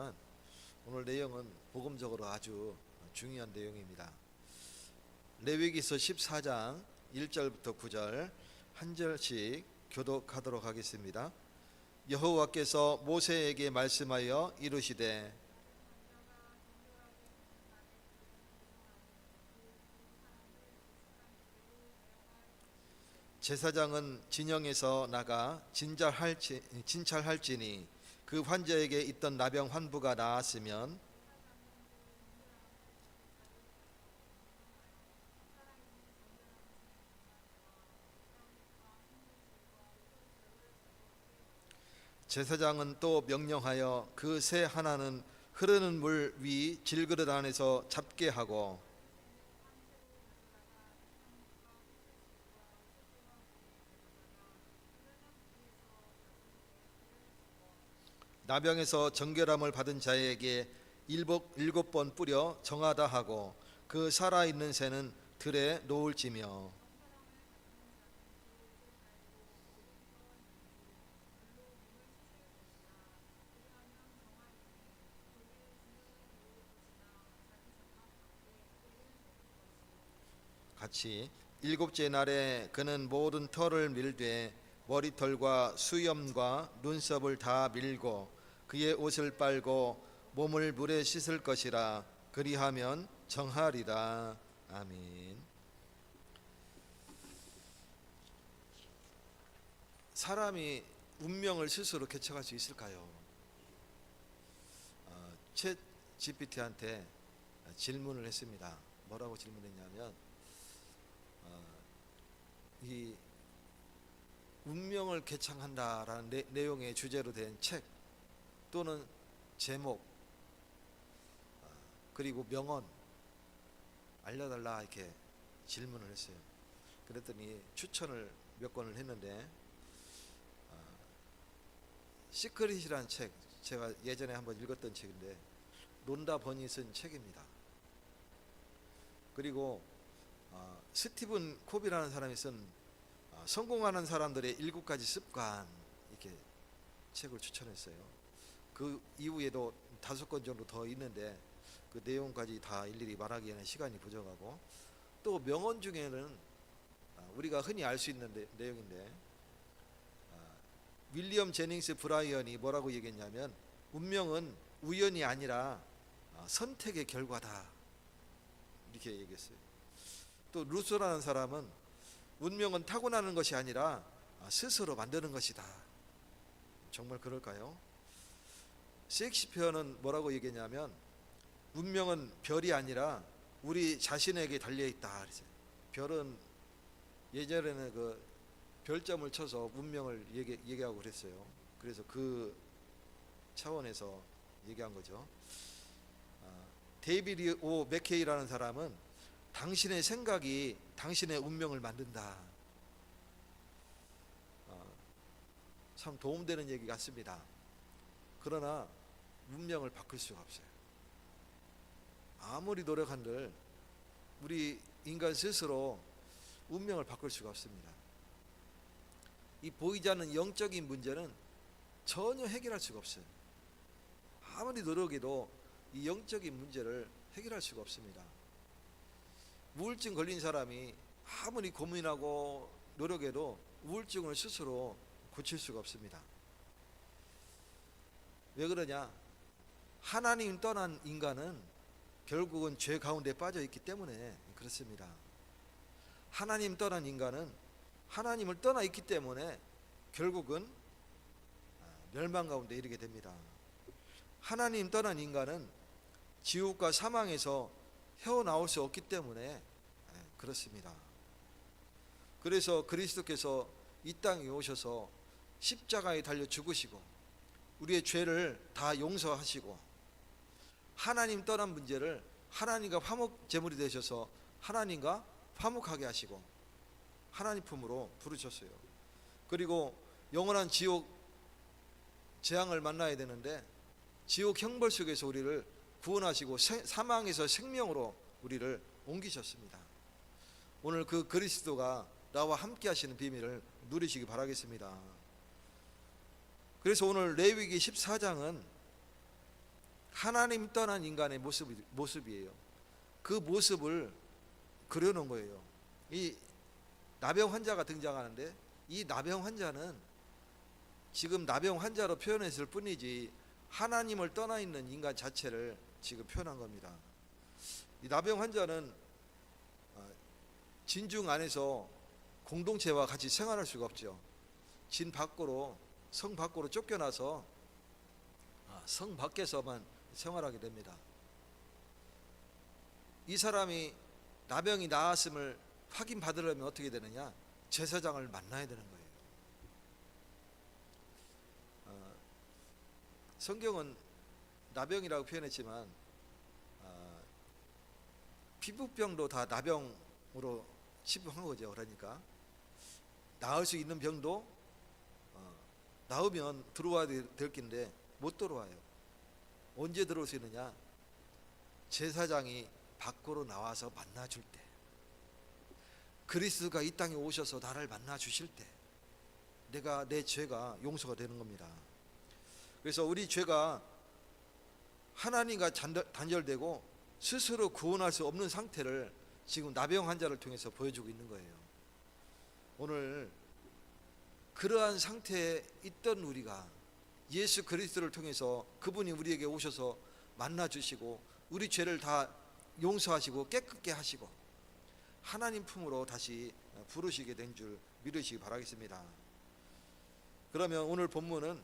합니다만 오늘 내용은 복음적으로 아주 중요한 내용입니다. 레위기서 14장 1절부터 9절 한 절씩 교독하도록 하겠습니다. 여호와께서 모세에게 말씀하여 이르시되 제사장은 진영에서 나가 진찰할지니 그 환자에게 있던 나병 환부가 나았으면 제사장은 또 명령하여 그 새 하나는 흐르는 물 위 질그릇 안에서 잡게 하고 나병에서 정결함을 받은 자에게 일곱 번 뿌려 정하다 하고 그 살아있는 새는 들에 놓을지며 같이 일곱째 날에 그는 모든 털을 밀되 머리털과 수염과 눈썹을 다 밀고 그의 옷을 빨고 몸을 물에 씻을 것이라. 그리하면 정하리라. 아멘. 사람이 운명을 스스로 개척할 수 있을까요? 챗 GPT한테 질문을 했습니다. 뭐라고 질문했냐면 이 운명을 개창한다라는 내용의 주제로 된 책 또는 제목 그리고 명언 알려달라 이렇게 질문을 했어요. 그랬더니 추천을 몇 권을 했는데 시크릿이라는 책, 제가 예전에 한번 읽었던 책인데 론다 버니 쓴 책입니다. 그리고 스티븐 코비라는 사람이 쓴 성공하는 사람들의 7가지 습관 이렇게 책을 추천했어요. 그 이후에도 5권 정도 더 있는데 그 내용까지 다 일일이 말하기에는 시간이 부족하고, 또 명언 중에는 우리가 흔히 알 수 있는 내용인데 윌리엄 제닝스 브라이언이 뭐라고 얘기했냐면 운명은 우연이 아니라 선택의 결과다 이렇게 얘기했어요. 또 루소라는 사람은 운명은 타고나는 것이 아니라 스스로 만드는 것이다. 정말 그럴까요? 셰익스피어는 뭐라고 얘기했냐면 운명은 별이 아니라 우리 자신에게 달려있다. 별은 예전에는 그 별점을 쳐서 운명을 얘기하고 그랬어요. 그래서 그 차원에서 얘기한 거죠. 데이비드 오 맥케이라는 사람은 당신의 생각이 당신의 운명을 만든다. 참 도움되는 얘기 같습니다. 그러나 운명을 바꿀 수가 없어요. 아무리 노력한들 우리 인간 스스로 운명을 바꿀 수가 없습니다. 이 보이지 않는 영적인 문제는 전혀 해결할 수가 없어요. 아무리 노력해도 이 영적인 문제를 해결할 수가 없습니다. 우울증 걸린 사람이 아무리 고민하고 노력해도 우울증을 스스로 고칠 수가 없습니다. 왜 그러냐? 하나님 떠난 인간은 결국은 죄 가운데 빠져 있기 때문에 그렇습니다. 하나님 떠난 인간은 하나님을 떠나 있기 때문에 결국은 멸망 가운데 이르게 됩니다. 하나님 떠난 인간은 지옥과 사망에서 헤어나올 수 없기 때문에 그렇습니다. 그래서 그리스도께서 이 땅에 오셔서 십자가에 달려 죽으시고 우리의 죄를 다 용서하시고 하나님 떠난 문제를 하나님과 화목 제물이 되셔서 하나님과 화목하게 하시고 하나님 품으로 부르셨어요. 그리고 영원한 지옥 재앙을 만나야 되는데 지옥 형벌 속에서 우리를 구원하시고 사망에서 생명으로 우리를 옮기셨습니다. 오늘 그 그리스도가 나와 함께 하시는 비밀을 누리시기 바라겠습니다. 그래서 오늘 레위기 14장은 하나님 떠난 인간의 모습이에요. 그 모습을 그려놓은 거예요. 이 나병 환자가 등장하는데, 이 나병 환자는 지금 나병 환자로 표현했을 뿐이지 하나님을 떠나 있는 인간 자체를 지금 표현한 겁니다. 이 나병 환자는 진중 안에서 공동체와 같이 생활할 수가 없죠. 진 밖으로, 성 밖으로 쫓겨나서 성 밖에서만 생활하게 됩니다. 이 사람이 나병이 나았음을 확인받으려면 어떻게 되느냐? 제사장을 만나야 되는 거예요. 성경은 나병이라고 표현했지만 피부병도 다 나병으로 치부한 거죠. 그러니까 나을 수 있는 병도 나으면 들어와야 될 긴데 못 들어와요. 언제 들어올 수 있느냐? 제사장이 밖으로 나와서 만나 줄 때, 그리스도가 이 땅에 오셔서 나를 만나 주실 때 내 죄가 용서가 되는 겁니다. 그래서 우리 죄가 하나님과 단절되고 스스로 구원할 수 없는 상태를 지금 나병 환자를 통해서 보여주고 있는 거예요. 오늘 그러한 상태에 있던 우리가 예수 그리스도를 통해서 그분이 우리에게 오셔서 만나 주시고 우리 죄를 다 용서하시고 깨끗게 하시고 하나님 품으로 다시 부르시게 된 줄 믿으시기 바라겠습니다. 그러면 오늘 본문은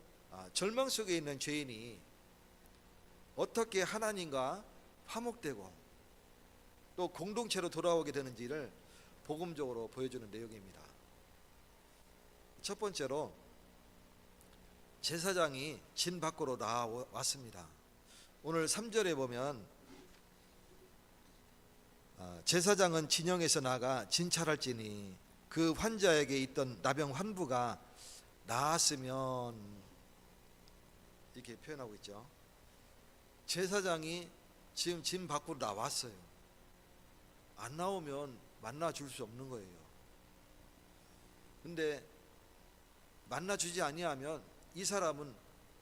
절망 속에 있는 죄인이 어떻게 하나님과 화목되고 또 공동체로 돌아오게 되는지를 복음적으로 보여주는 내용입니다. 첫 번째로 제사장이 진 밖으로 나왔습니다. 오늘 3절에 보면 제사장은 진영에서 나가 진찰할지니 그 환자에게 있던 나병 환부가 나았으면, 이렇게 표현하고 있죠. 제사장이 지금 진 밖으로 나왔어요. 안 나오면 만나 줄 수 없는 거예요. 근데 만나 주지 아니하면 이 사람은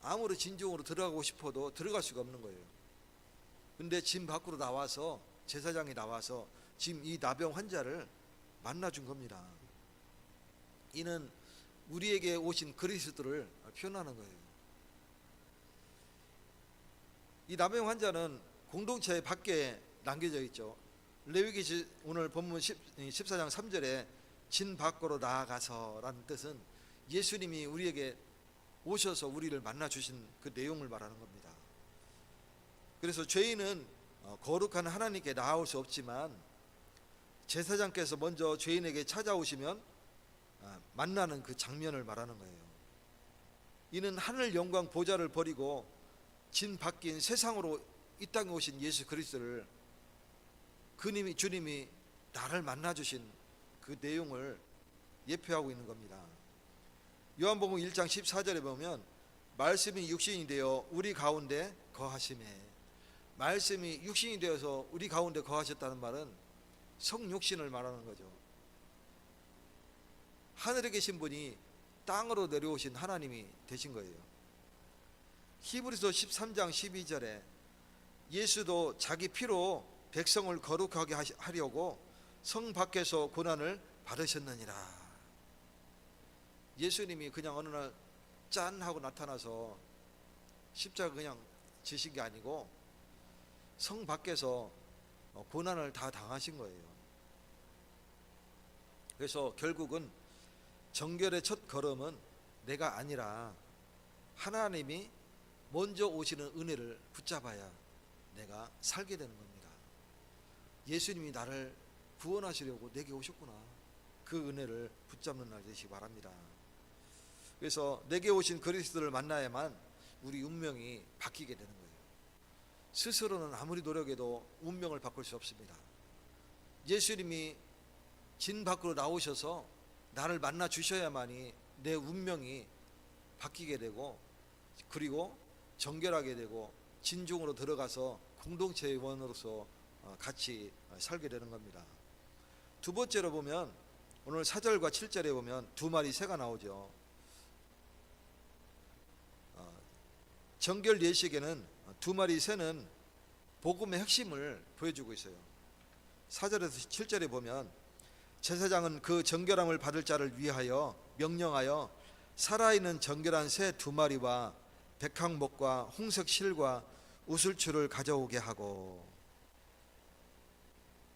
아무리 진중으로 들어가고 싶어도 들어갈 수가 없는 거예요. 근데 진 밖으로 나와서, 제사장이 나와서 지금 이 나병 환자를 만나 준 겁니다. 이는 우리에게 오신 그리스도를 표현하는 거예요. 이 나병 환자는 공동체 밖에 남겨져 있죠. 레위기 오늘 본문 14장 3절에 진 밖으로 나아가서라는 뜻은 예수님이 우리에게 오셔서 우리를 만나 주신 그 내용을 말하는 겁니다. 그래서 죄인은 거룩한 하나님께 나아올 수 없지만 제사장께서 먼저 죄인에게 찾아오시면 만나는 그 장면을 말하는 거예요. 이는 하늘 영광 보좌를 버리고 진 밖인 세상으로 이 땅에 오신 예수 그리스도를 주님이 나를 만나 주신 그 내용을 예표하고 있는 겁니다. 요한복음 1장 14절에 보면 말씀이 육신이 되어 우리 가운데 거하심에, 말씀이 육신이 되어서 우리 가운데 거하셨다는 말은 성육신을 말하는 거죠. 하늘에 계신 분이 땅으로 내려오신 하나님이 되신 거예요. 히브리서 13장 12절에 예수도 자기 피로 백성을 거룩하게 하려고 성 밖에서 고난을 받으셨느니라. 예수님이 그냥 어느 날 짠 하고 나타나서 십자가 그냥 지신 게 아니고 성 밖에서 고난을 다 당하신 거예요. 그래서 결국은 정결의 첫 걸음은 내가 아니라 하나님이 먼저 오시는 은혜를 붙잡아야 내가 살게 되는 겁니다. 예수님이 나를 구원하시려고 내게 오셨구나. 그 은혜를 붙잡는 날 되시기 바랍니다. 그래서 내게 오신 그리스도를 만나야만 우리 운명이 바뀌게 되는 거예요. 스스로는 아무리 노력해도 운명을 바꿀 수 없습니다. 예수님이 진 밖으로 나오셔서 나를 만나 주셔야만이 내 운명이 바뀌게 되고, 그리고 정결하게 되고 진중으로 들어가서 공동체의 원으로서 같이 살게 되는 겁니다. 두 번째로 보면 오늘 4절과 7절에 보면 두 마리 새가 나오죠. 정결 예식에는 두 마리 새는 복음의 핵심을 보여주고 있어요. 4절에서 7절에 보면 제사장은 그 정결함을 받을 자를 위하여 명령하여 살아있는 정결한 새 두 마리와 백항목과 홍색 실과 우슬추를 가져오게 하고,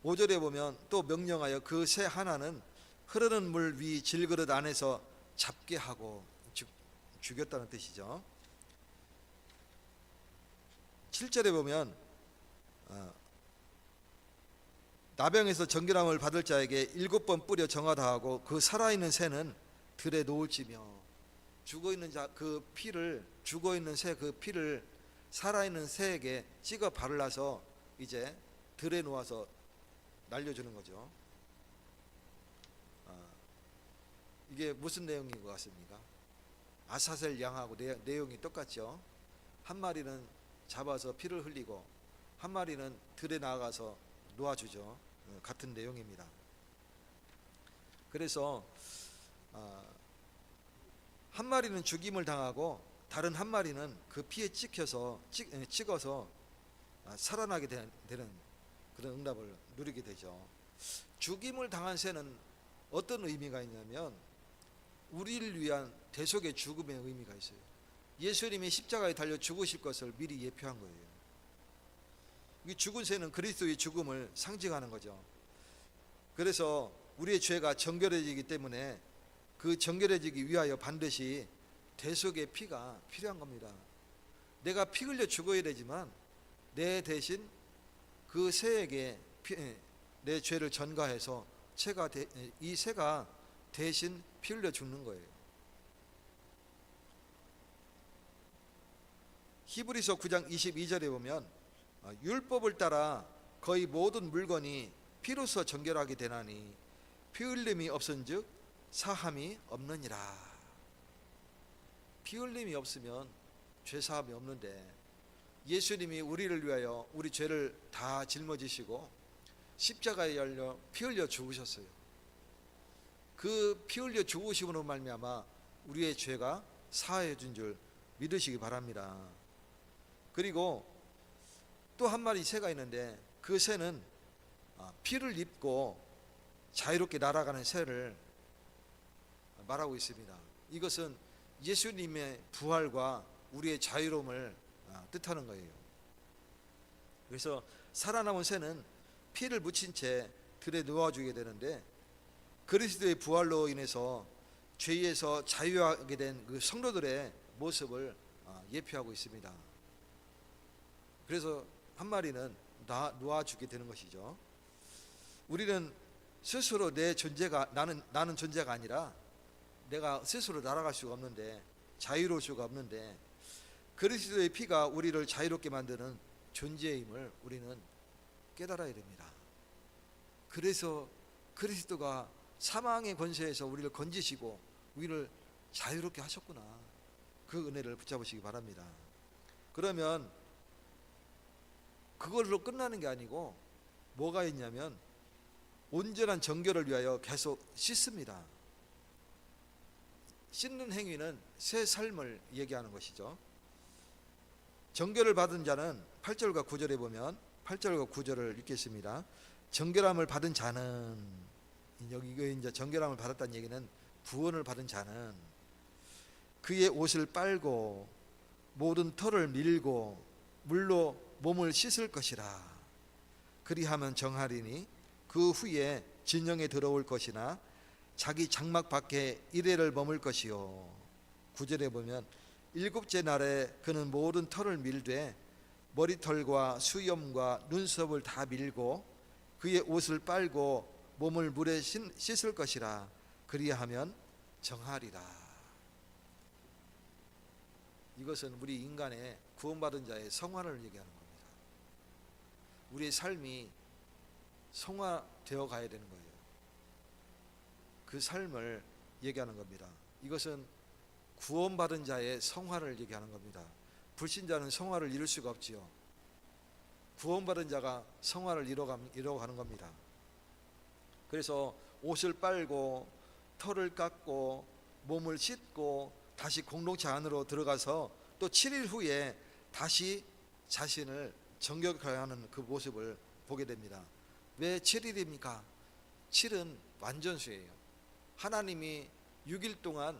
5절에 보면 또 명령하여 그 새 하나는 흐르는 물 위 질그릇 안에서 잡게 하고, 즉 죽였다는 뜻이죠. 7절에 보면 나병에서 정결함을 받을 자에게 7번 뿌려 정하다 하고 그 살아있는 새는 들에 놓을지며, 죽어있는 새 그 피를 살아있는 새에게 찍어 발라서 이제 들에 놓아서 날려주는 거죠. 이게 무슨 내용인 것 같습니까? 아사셀 양하고 내용이 똑같죠. 한 마리는 잡아서 피를 흘리고 한 마리는 들에 나가서 놓아주죠. 같은 내용입니다. 그래서 한 마리는 죽임을 당하고 다른 한 마리는 그 피에 찍어서 살아나게 되는 그런 응답을 누리게 되죠. 죽임을 당한 새는 어떤 의미가 있냐면 우리를 위한 대속의 죽음의 의미가 있어요. 예수님이 십자가에 달려 죽으실 것을 미리 예표한 거예요. 이 죽은 새는 그리스도의 죽음을 상징하는 거죠. 그래서 우리의 죄가 정결해지기 때문에 그 정결해지기 위하여 반드시 대속의 피가 필요한 겁니다. 내가 피 흘려 죽어야 되지만 내 대신 그 새에게 내 죄를 전가해서 이 새가 대신 피 흘려 죽는 거예요. 히브리서 9장 22절에 보면 율법을 따라 거의 모든 물건이 피로써 정결하게 되나니 피 흘림이 없은즉 사함이 없느니라. 피 흘림이 없으면 죄 사함이 없는데 예수님이 우리를 위하여 우리 죄를 다 짊어지시고 십자가에 열려 피 흘려 죽으셨어요. 그 피 흘려 죽으심으로 말미암아 우리의 죄가 사하여 준 줄 믿으시기 바랍니다. 그리고 또 한 마리 새가 있는데 그 새는 피를 입고 자유롭게 날아가는 새를 말하고 있습니다. 이것은 예수님의 부활과 우리의 자유로움을 뜻하는 거예요. 그래서 살아남은 새는 피를 묻힌 채 들에 누워주게 되는데 그리스도의 부활로 인해서 죄에서 자유하게 된 그 성도들의 모습을 예표하고 있습니다. 그래서 한 마리는 놓아주게 되는 것이죠. 우리는 스스로 내 존재가 나는 존재가 아니라 내가 스스로 날아갈 수가 없는데, 자유로울 수가 없는데 그리스도의 피가 우리를 자유롭게 만드는 존재임을 우리는 깨달아야 됩니다. 그래서 그리스도가 사망의 권세에서 우리를 건지시고 우리를 자유롭게 하셨구나. 그 은혜를 붙잡으시기 바랍니다. 그러면 그걸로 끝나는 게 아니고 뭐가 있냐면 온전한 정결을 위하여 계속 씻습니다. 씻는 행위는 새 삶을 얘기하는 것이죠. 정결을 받은 자는 8절과 9절에 보면 8절과 9절을 읽겠습니다. 정결함을 받은 자는, 여기 이제 정결함을 받았다는 얘기는 구원을 받은 자는 그의 옷을 빨고 모든 털을 밀고 물로 몸을 씻을 것이라. 그리하면 정하리니 그 후에 진영에 들어올 것이나 자기 장막 밖에 이레를 머물 것이요. 9절에 보면 일곱째 날에 그는 모든 털을 밀되 머리털과 수염과 눈썹을 다 밀고 그의 옷을 빨고 몸을 물에 씻을 것이라. 그리하면 정하리라. 이것은 우리 인간의 구원받은 자의 성화를 얘기하는 겁니다. 우리의 삶이 성화되어 가야 되는 거예요. 그 삶을 얘기하는 겁니다. 이것은 구원받은 자의 성화를 얘기하는 겁니다. 불신자는 성화를 이룰 수가 없지요. 구원받은 자가 성화를 이뤄가는 겁니다. 그래서 옷을 빨고 털을 깎고 몸을 씻고 다시 공동체 안으로 들어가서 또 7일 후에 다시 자신을 정결하는 그 모습을 보게 됩니다. 왜 7일입니까? 7은 완전수예요. 하나님이 6일 동안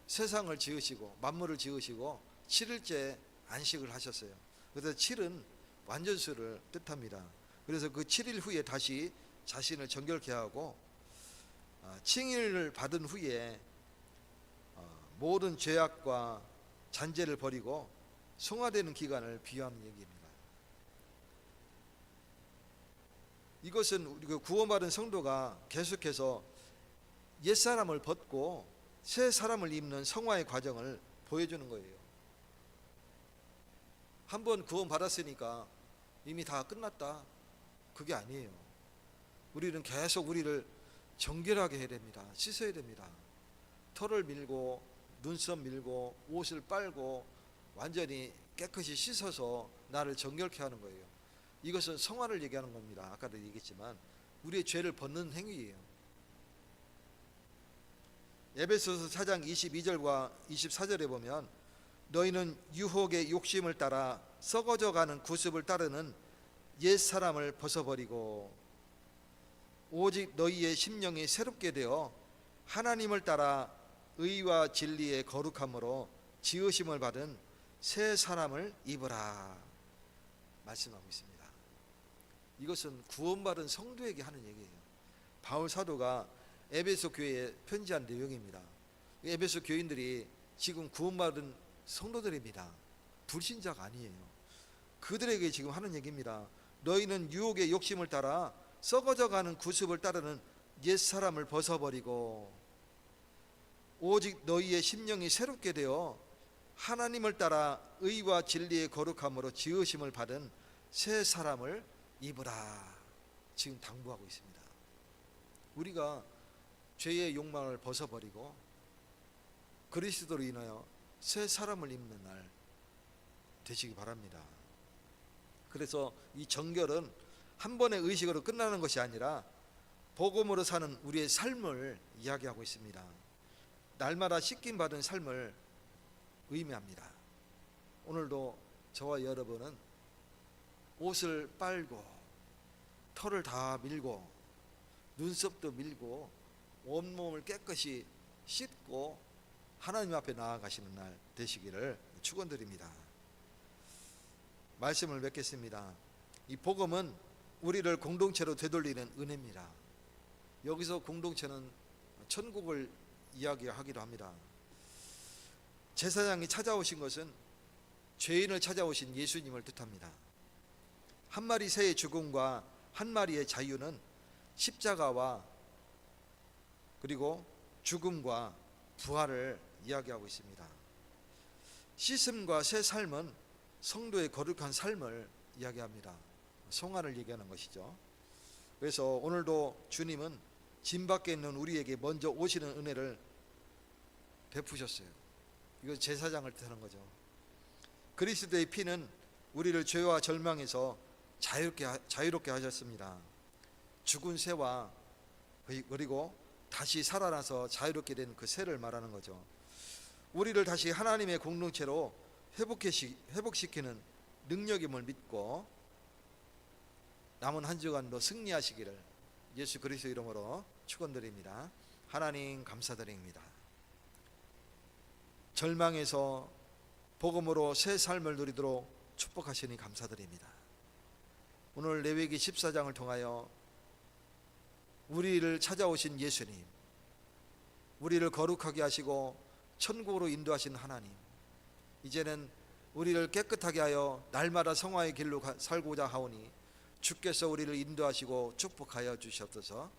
세상을 지으시고 만물을 지으시고 7일째 안식을 하셨어요. 그래서 7은 완전수를 뜻합니다. 그래서 그 7일 후에 다시 자신을 정결케 하고 칭의를 받은 후에 모든 죄악과 잔재를 버리고 성화되는 기간을 비유하는 얘기입니다. 이것은 우리 구원받은 성도가 계속해서 옛사람을 벗고 새 사람을 입는 성화의 과정을 보여주는 거예요. 한번 구원받았으니까 이미 다 끝났다, 그게 아니에요. 우리는 계속 우리를 정결하게 해야 됩니다. 씻어야 됩니다. 털을 밀고 눈썹 밀고 옷을 빨고 완전히 깨끗이 씻어서 나를 정결케 하는 거예요. 이것은 성화를 얘기하는 겁니다. 아까도 얘기했지만 우리의 죄를 벗는 행위예요. 에베소서 4장 22절과 24절에 보면 너희는 유혹의 욕심을 따라 썩어져가는 구습을 따르는 옛사람을 벗어버리고 오직 너희의 심령이 새롭게 되어 하나님을 따라 의와 진리의 거룩함으로 지으심을 받은 새 사람을 입으라 말씀하고 있습니다. 이것은 구원받은 성도에게 하는 얘기예요. 바울 사도가 에베소 교회에 편지한 내용입니다. 에베소 교인들이 지금 구원받은 성도들입니다. 불신자가 아니에요. 그들에게 지금 하는 얘기입니다. 너희는 유혹의 욕심을 따라 썩어져가는 구습을 따르는 옛사람을 벗어버리고 오직 너희의 심령이 새롭게 되어 하나님을 따라 의와 진리의 거룩함으로 지으심을 받은 새 사람을 입으라 지금 당부하고 있습니다. 우리가 죄의 욕망을 벗어버리고 그리스도로 인하여 새 사람을 입는 날 되시기 바랍니다. 그래서 이 정결은 한 번의 의식으로 끝나는 것이 아니라 복음으로 사는 우리의 삶을 이야기하고 있습니다. 날마다 씻김 받은 삶을 의미합니다. 오늘도 저와 여러분은 옷을 빨고 털을 다 밀고 눈썹도 밀고 온몸을 깨끗이 씻고 하나님 앞에 나아가시는 날 되시기를 축원드립니다. 말씀을 맺겠습니다. 이 복음은 우리를 공동체로 되돌리는 은혜입니다. 여기서 공동체는 천국을 이야기하기도 합니다. 제사장이 찾아오신 것은 죄인을 찾아오신 예수님을 뜻합니다. 한 마리 새의 죽음과 한 마리의 자유는 십자가와 그리고 죽음과 부활을 이야기하고 있습니다. 씻음과 새 삶은 성도의 거룩한 삶을 이야기합니다. 성화를 얘기하는 것이죠. 그래서 오늘도 주님은 짐 밖에 있는 우리에게 먼저 오시는 은혜를 베푸셨어요. 이거 제사장을 뜻하는 거죠. 그리스도의 피는 우리를 죄와 절망에서 자유롭게 하셨습니다. 죽은 새와 그리고 다시 살아나서 자유롭게 된 그 새를 말하는 거죠. 우리를 다시 하나님의 공동체로 회복시키는 능력임을 믿고 남은 한 주간도 승리하시기를 예수 그리스도 이름으로 축원드립니다. 하나님 감사드립니다. 절망에서 복음으로 새 삶을 누리도록 축복하시니 감사드립니다. 오늘 레위기 14장을 통하여 우리를 찾아오신 예수님, 우리를 거룩하게 하시고 천국으로 인도하신 하나님, 이제는 우리를 깨끗하게 하여 날마다 성화의 길로 살고자 하오니 주께서 우리를 인도하시고 축복하여 주시옵소서.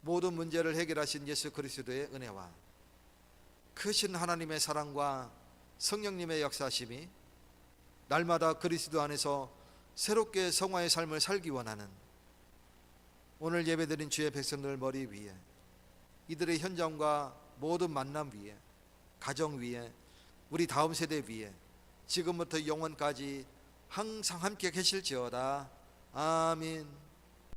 모든 문제를 해결하신 예수 그리스도의 은혜와 크신 하나님의 사랑과 성령님의 역사심이 날마다 그리스도 안에서 새롭게 성화의 삶을 살기 원하는 오늘 예배드린 주의 백성들 머리 위에, 이들의 현장과 모든 만남 위에, 가정 위에, 우리 다음 세대 위에 지금부터 영원까지 항상 함께 계실지어다. 아멘.